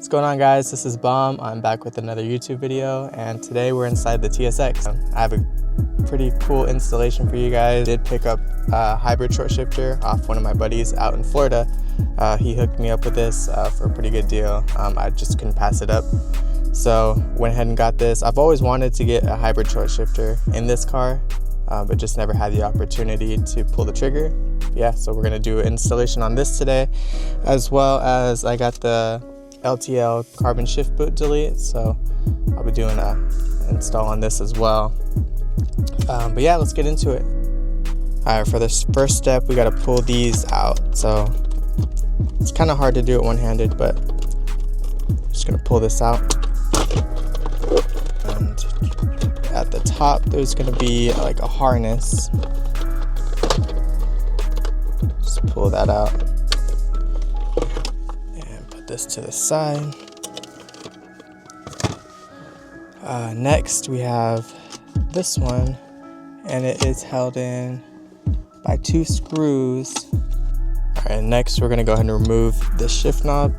What's going on, guys? This is Bomb. I'm back with another YouTube video, and today we're inside the TSX. I have a pretty cool installation for you guys. I did pick up a hybrid short shifter off one of my buddies out in Florida. He hooked me up with this for a pretty good deal. I just couldn't pass it up, so went ahead and got this. I've always wanted to get a hybrid short shifter in this car, but just never had the opportunity to pull the trigger. Yeah, so we're gonna do an installation on this today, as well as I got the LTL carbon shift boot delete, so I'll be doing a install on this as well. But yeah, let's get into it. All right, for this first step, we got to pull these out. So it's kind of hard to do it one-handed, but I'm just gonna pull this out. And at the top, there's gonna be like a harness. Just pull that out. This to the side. Next we have this one, and it is held in by 2 screws. All right, next we're gonna go ahead and remove the shift knob.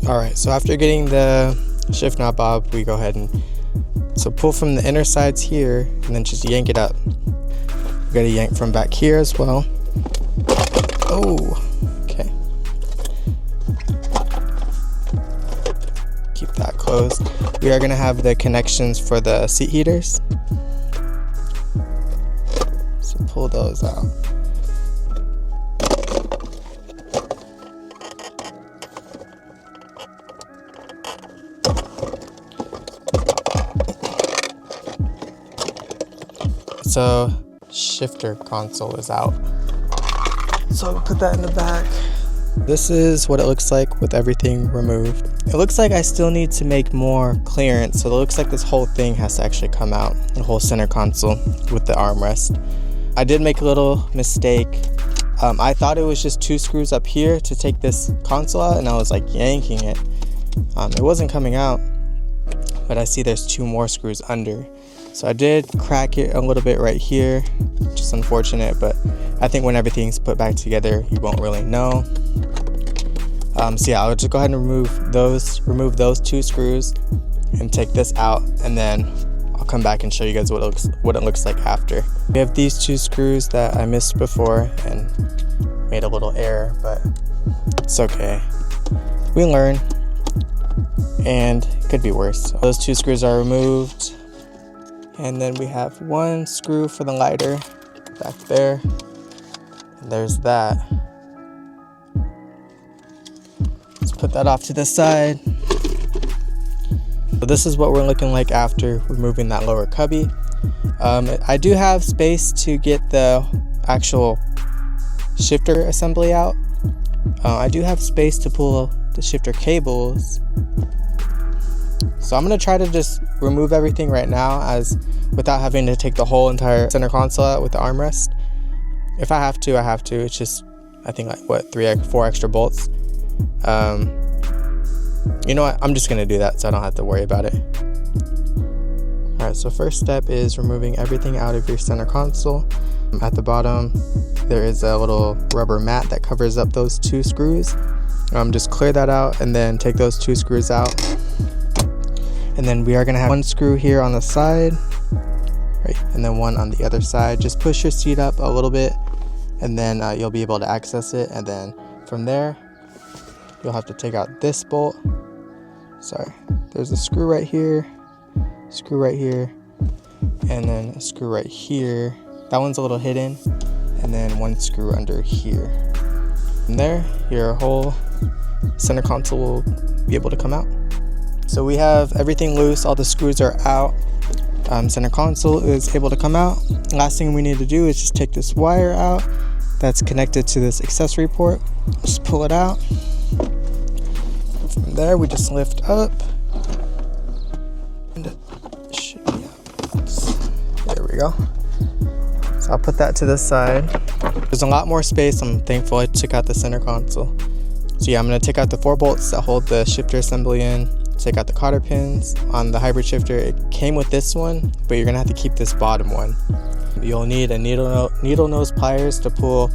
Alright, so after getting the shift knob off, we go ahead and pull from the inner sides here and then just yank it up. We gotta yank from back here as well. Oh, okay. Keep that closed. We are gonna have the connections for the seat heaters, so pull those out. So shifter console is out, so I'll put that in the back. This is what it looks like with everything removed. It looks like I still need to make more clearance, so it looks like this whole thing has to actually come out, the whole center console with the armrest. I did make a little mistake. I thought it was just 2 screws up here to take this console out, and I was like yanking it. It wasn't coming out, but I see there's 2 more screws under. So I did crack it a little bit right here, just unfortunate, but I think when everything's put back together, you won't really know. So yeah, I'll just go ahead and remove those 2 screws and take this out, and then I'll come back and show you guys what it looks like after. We have these 2 screws that I missed before and made a little error, but it's okay. We learn, and it could be worse. Those 2 screws are removed. And then we have 1 screw for the lighter back there. And there's that. Let's put that off to the side. So this is what we're looking like after removing that lower cubby. I do have space to get the actual shifter assembly out. I do have space to pull the shifter cables. So I'm gonna try to just remove everything right now, as without having to take the whole entire center console out with the armrest. If I have to, I have to. It's just, I think, like what, 4 extra bolts. You know what? I'm just gonna do that so I don't have to worry about it. All right. So first step is removing everything out of your center console. At the bottom, there is a little rubber mat that covers up those 2 screws. Just clear that out and then take those 2 screws out. And then we are gonna have 1 screw here on the side, right, and then 1 on the other side. Just push your seat up a little bit, and then you'll be able to access it. And then from there, you'll have to take out this bolt. Sorry, there's a screw right here, and then a screw right here. That one's a little hidden, and then 1 screw under here. From there, your whole center console will be able to come out. So we have everything loose, all the screws are out. Center console is able to come out. Last thing we need to do is just take this wire out that's connected to this accessory port. Just pull it out. From there, we just lift up. And it should be out. There we go. So I'll put that to the side. There's a lot more space. I'm thankful I took out the center console. So yeah, I'm gonna take out the 4 bolts that hold the shifter assembly in, take out the cotter pins. On the hybrid shifter, it came with this one, but you're gonna have to keep this bottom one. You'll need a needle nose pliers to pull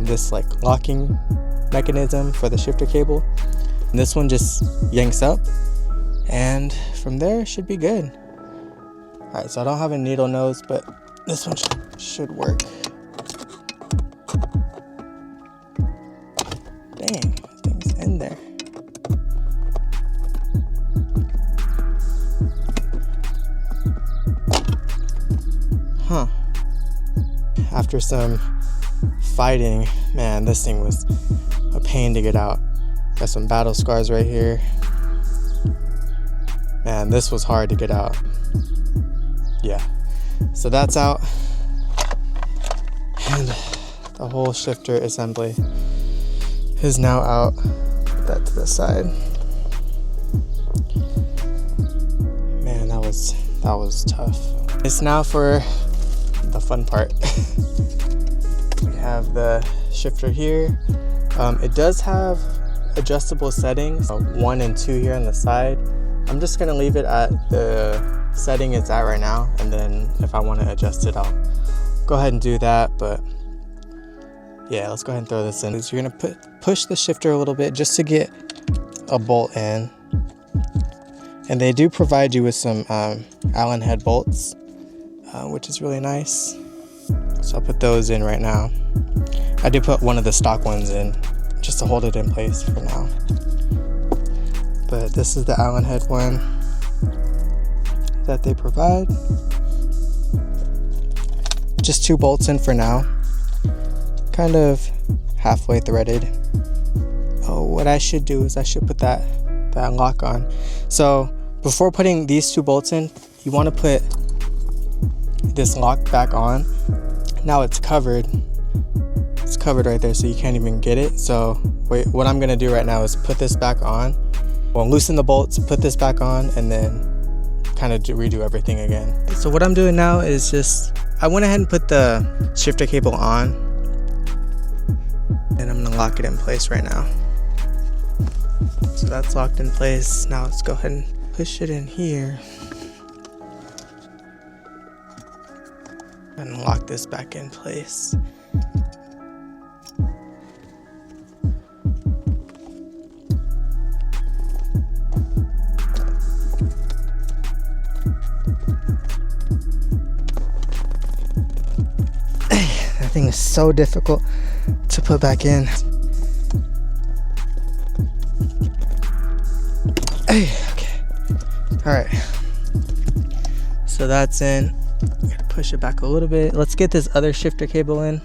this like locking mechanism for the shifter cable. And this one just yanks up, and from there it should be good. All right, so I don't have a needle nose, but this one should work. Dang, thing's in there. Huh. After some fighting, man, this thing was a pain to get out. Got some battle scars right here. Man, this was hard to get out. Yeah, so that's out. And the whole shifter assembly is now out. Put that to the side. Man, that was tough. It's now for the fun part. We have the shifter here. It does have adjustable settings, 1 and 2 here on the side. I'm just gonna leave it at the setting it's at right now, and then if I want to adjust it, I'll go ahead and do that. But yeah, let's go ahead and throw this in. So you're gonna push the shifter a little bit just to get a bolt in, and they do provide you with some Allen head bolts, which is really nice. So I'll put those in right now. I did put one of the stock ones in just to hold it in place for now. But this is the Allen head one that they provide. Just 2 bolts in for now. Kind of halfway threaded. Oh, what I should do is I should put that lock on. So before putting these 2 bolts in, you want to put this lock back on. Now it's covered. It's covered right there, so you can't even get it. So what I'm gonna do right now is put this back on. Well, loosen the bolts, put this back on, and then kind of redo everything again. So what I'm doing now is I went ahead and put the shifter cable on, and I'm gonna lock it in place right now. So that's locked in place. Now let's go ahead and push it in here and lock this back in place. That thing is so difficult to put back in. Hey, okay. All right. So that's in. I'm gonna push it back a little bit. Let's get this other shifter cable in.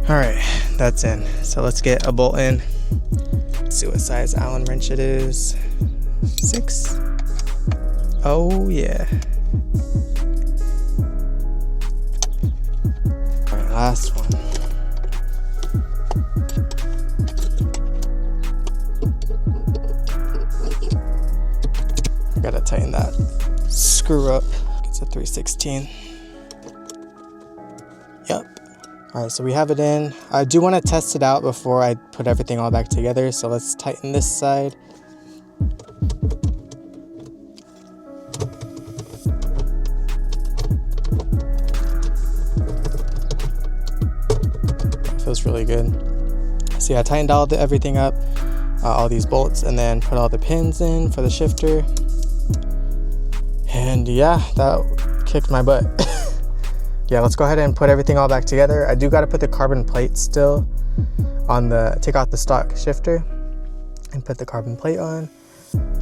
All right, that's in. So let's get a bolt in. Let's see what size Allen wrench it is. 6. Oh yeah. All right, last one. Gotta tighten that screw up. It's a 3/16. Yep. All right, so we have it in. I do want to test it out before I put everything all back together. So let's tighten this side. Feels really good. See, I tightened everything up, all these bolts, and then put all the pins in for the shifter. And yeah, that kicked my butt. Yeah, let's go ahead and put everything all back together. I do got to put the carbon plate still on take out the stock shifter and put the carbon plate on.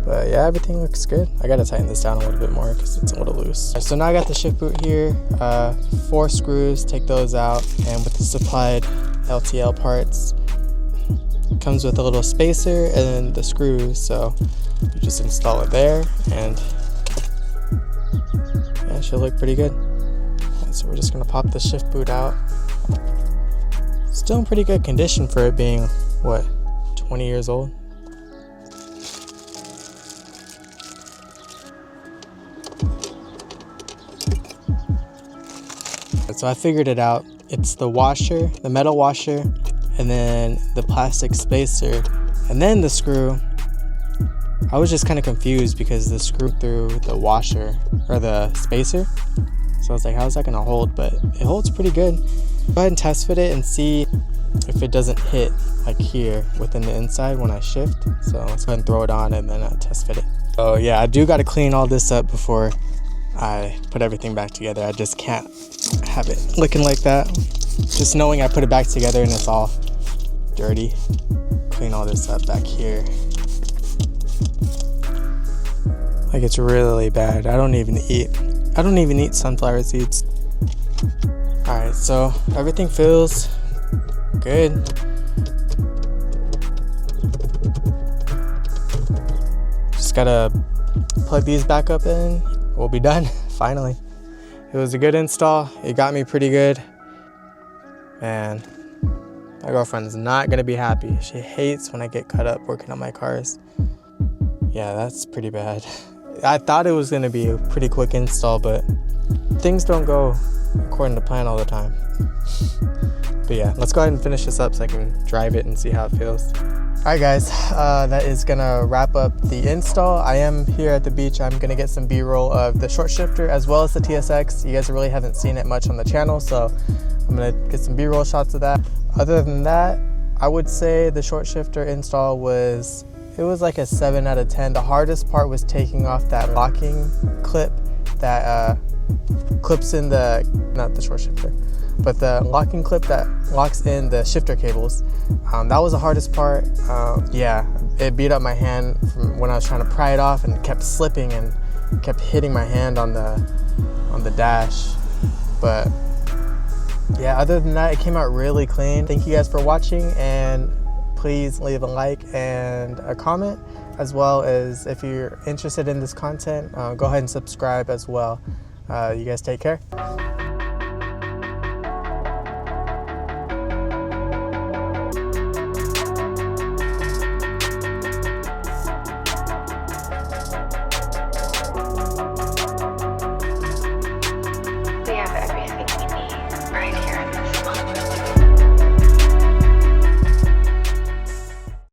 But yeah, everything looks good. I got to tighten this down a little bit more because it's a little loose. So now I got the shift boot here, 4 screws, take those out, and with the supplied LTL parts, it comes with a little spacer and then the screws. So you just install it there, and yeah, it should look pretty good. And so we're just gonna pop the shift boot out. Still in pretty good condition for it being, what, 20 years old? So I figured it out. It's the washer, the metal washer, and then the plastic spacer, and then the screw. I was just kind of confused because the screw through the washer or the spacer. So I was like, how's that gonna hold? But it holds pretty good. Go ahead and test fit it and see if it doesn't hit like here within the inside when I shift. So let's go ahead and throw it on and then test fit it. Oh yeah, I do gotta clean all this up before I put everything back together. I just can't have it looking like that. Just knowing I put it back together and it's all dirty. Clean all this up back here. Like it's really bad. I don't even eat sunflower seeds. Alright, so everything feels good. Just gotta plug these back up in. We'll be done, finally. It was a good install. It got me pretty good. Man, my girlfriend's not gonna be happy. She hates when I get cut up working on my cars. Yeah, that's pretty bad. I thought it was gonna be a pretty quick install, but things don't go according to plan all the time. But yeah, let's go ahead and finish this up so I can drive it and see how it feels. Alright guys, that is gonna wrap up the install. I am here at the beach. I'm gonna get some B-roll of the short shifter as well as the TSX. You guys really haven't seen it much on the channel, so I'm gonna get some B-roll shots of that. Other than that, I would say the short shifter install was like a 7 out of 10. The hardest part was taking off that locking clip that clips in not the short shifter, but the locking clip that locks in the shifter cables. That was the hardest part. Yeah, it beat up my hand from when I was trying to pry it off and kept slipping and kept hitting my hand on the dash. But yeah, other than that, it came out really clean. Thank you guys for watching, and please leave a like and a comment, as well as if you're interested in this content, go ahead and subscribe as well. You guys take care.